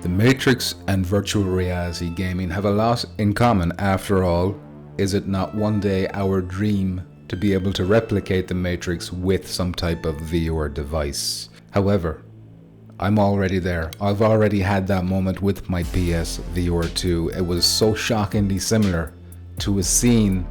The Matrix and virtual reality gaming have a lot in common. After all, is it not one day our dream to be able to replicate the Matrix with some type of VR device? However, I'm already there. I've already had that moment with my PSVR2. It was so shockingly similar to a scene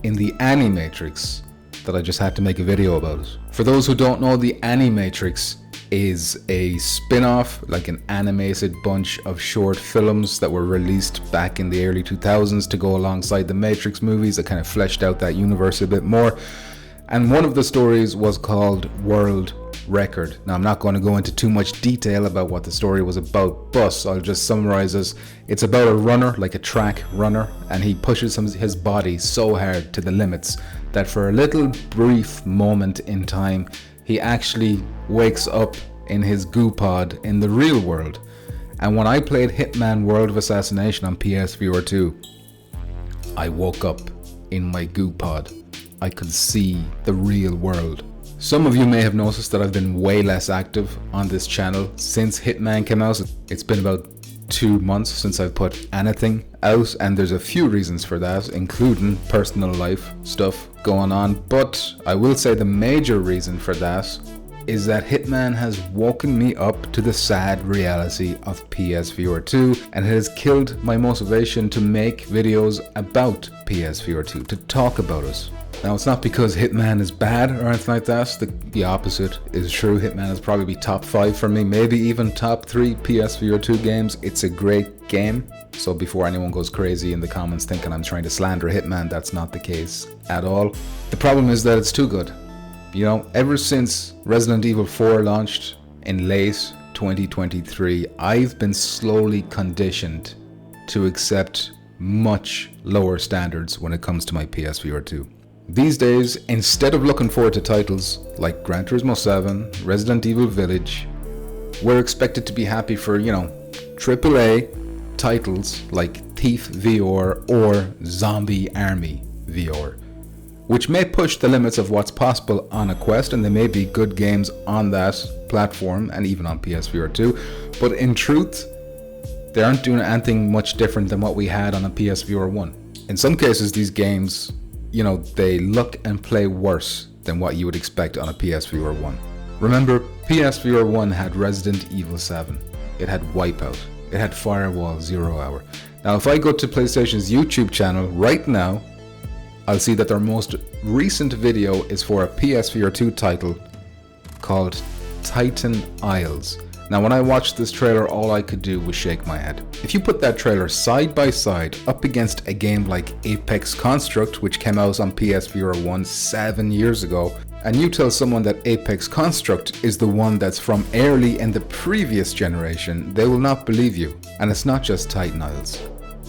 in the Animatrix that I just had to make a video about it. For those who don't know, the Animatrix is a spin-off, like an animated bunch of short films that were released back in the early 2000s to go alongside the Matrix movies that kind of fleshed out that universe a bit more. And one of the stories was called World Record. Now, I'm not going to go into too much detail about what the story was about, but I'll just summarize this. It's about a runner, like a track runner, and he pushes his body so hard to the limits that for a little brief moment in time, he actually wakes up in his goo pod in the real world. And when I played Hitman World of Assassination on PSVR2, I woke up in my goo pod. I could see the real world. Some of you may have noticed that I've been way less active on this channel since Hitman came out. It's been about 2 months since I've put anything out, and there's a few reasons for that, including personal life stuff going on. But I will say the major reason for that is that Hitman has woken me up to the sad reality of PSVR2, and it has killed my motivation to make videos about PSVR2, to talk about it. Now, it's not because Hitman is bad or anything like that. The opposite is true. Hitman is probably top 5 for me, maybe even top 3 PSVR2 games. It's a great game. So before anyone goes crazy in the comments thinking I'm trying to slander Hitman, that's not the case at all. The problem is that it's too good. You know, ever since Resident Evil 4 launched in late 2023, I've been slowly conditioned to accept much lower standards when it comes to my PSVR2. These days, instead of looking forward to titles like Gran Turismo 7, Resident Evil Village, we're expected to be happy for, AAA titles like Thief VR or Zombie Army VR, which may push the limits of what's possible on a Quest, and they may be good games on that platform and even on PSVR2, but in truth, they aren't doing anything much different than what we had on a PSVR1. In some cases, these games, they look and play worse than what you would expect on a PSVR1. Remember, PSVR1 had Resident Evil 7, it had Wipeout, it had Firewall 0 Hour. Now, if I go to PlayStation's YouTube channel right now, I'll see that their most recent video is for a PSVR2 title called Titan Isles. Now, when I watched this trailer, all I could do was shake my head. If you put that trailer side by side up against a game like Apex Construct, which came out on PSVR1 7 years ago, and you tell someone that Apex Construct is the one that's from early in the previous generation, they will not believe you. And it's not just Titan Isles.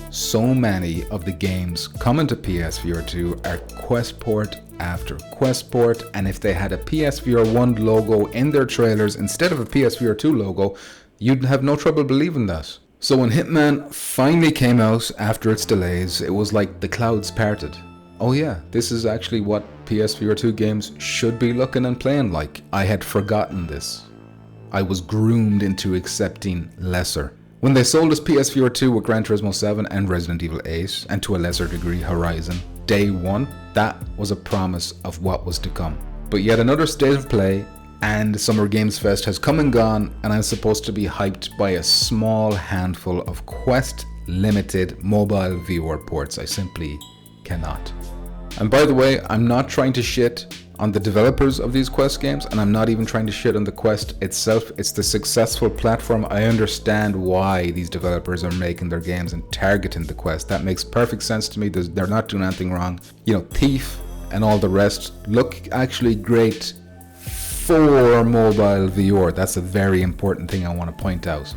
So many of the games coming to PSVR2 are Quest port after Quest port, and if they had a PSVR1 logo in their trailers instead of a PSVR2 logo, you'd have no trouble believing that. So when Hitman finally came out after its delays, it was like the clouds parted. Oh yeah, this is actually what PSVR2 games should be looking and playing like. I had forgotten this. I was groomed into accepting lesser. When they sold us PSVR2 with Gran Turismo 7 and Resident Evil 8, and to a lesser degree Horizon, day one, that was a promise of what was to come. But yet another state of play and Summer Games Fest has come and gone, and I'm supposed to be hyped by a small handful of Quest limited mobile VR ports. I simply cannot. And by the way, I'm not trying to shit on the developers of these Quest games, and I'm not even trying to shit on the Quest itself. It's the successful platform. I understand why these developers are making their games and targeting the Quest. That makes perfect sense to me. They're not doing anything wrong. Thief and all the rest look actually great for mobile VR. That's a very important thing I want to point out.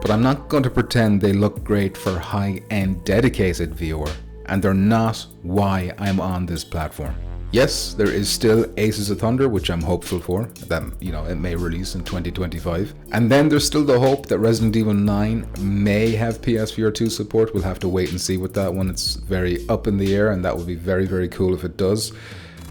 But I'm not going to pretend they look great for high-end dedicated VR, and they're not why I'm on this platform. Yes, there is still Aces of Thunder, which I'm hopeful for, that it may release in 2025. And then there's still the hope that Resident Evil 9 may have PSVR2 support. We'll have to wait and see with that one. It's very up in the air, and that would be very, very cool if it does.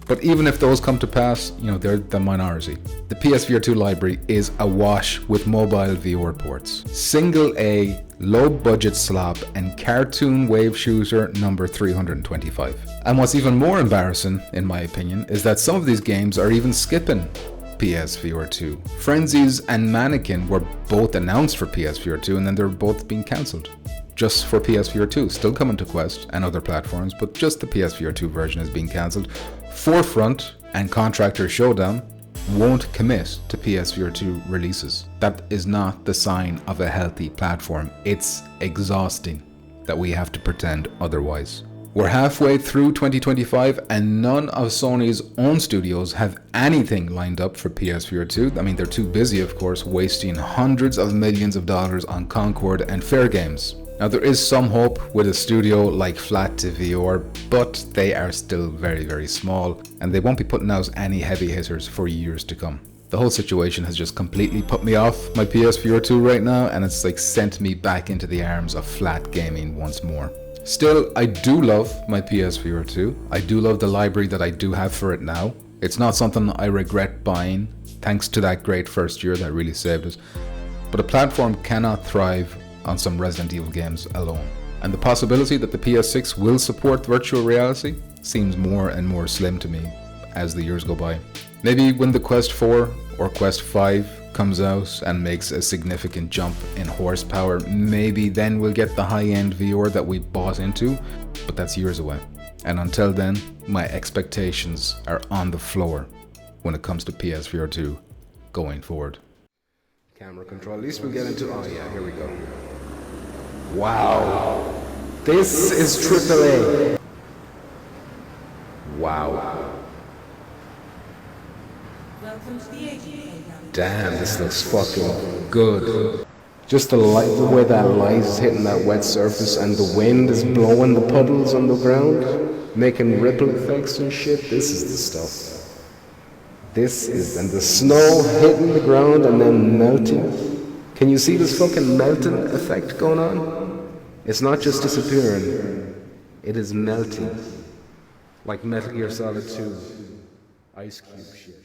But even if those come to pass, they're the minority. The PSVR2 library is awash with mobile VR ports. Single A, low budget slop, and cartoon wave shooter number 325. And what's even more embarrassing, in my opinion, is that some of these games are even skipping PSVR2. Frenzies and Mannequin were both announced for PSVR2 and then they're both being cancelled. Just for PSVR2, still coming to Quest and other platforms, but just the PSVR2 version is being cancelled. Forefront and Contractor Showdown won't commit to PSVR2 releases. That is not the sign of a healthy platform. It's exhausting that we have to pretend otherwise. We're halfway through 2025 and none of Sony's own studios have anything lined up for PSVR2. I mean, they're too busy, of course, wasting hundreds of millions of dollars on Concord and Fair Games. Now, there is some hope with a studio like Flat to VR, but they are still very, very small and they won't be putting out any heavy hitters for years to come. The whole situation has just completely put me off my PSVR2 right now, and it's like sent me back into the arms of flat gaming once more. Still, I do love my PSVR2. I do love the library that I do have for it now. It's not something I regret buying, thanks to that great first year that really saved us. But a platform cannot thrive on some Resident Evil games alone. And the possibility that the PS6 will support virtual reality seems more and more slim to me as the years go by. Maybe when the Quest 4 or Quest 5 comes out and makes a significant jump in horsepower, maybe then we'll get the high-end VR that we bought into, but that's years away. And until then, my expectations are on the floor when it comes to PSVR2 going forward. Camera control, at least we'll get into, oh yeah, here we go. Wow, this is AAA. Wow. Damn, this looks fucking good. Just the way that light is hitting that wet surface and the wind is blowing the puddles on the ground, making ripple effects and shit. This is the stuff. And the snow hitting the ground and then melting. Can you see this fucking melting effect going on? It's not just disappearing, it is melting. Like Metal Gear Solid 2 Ice Cube shit.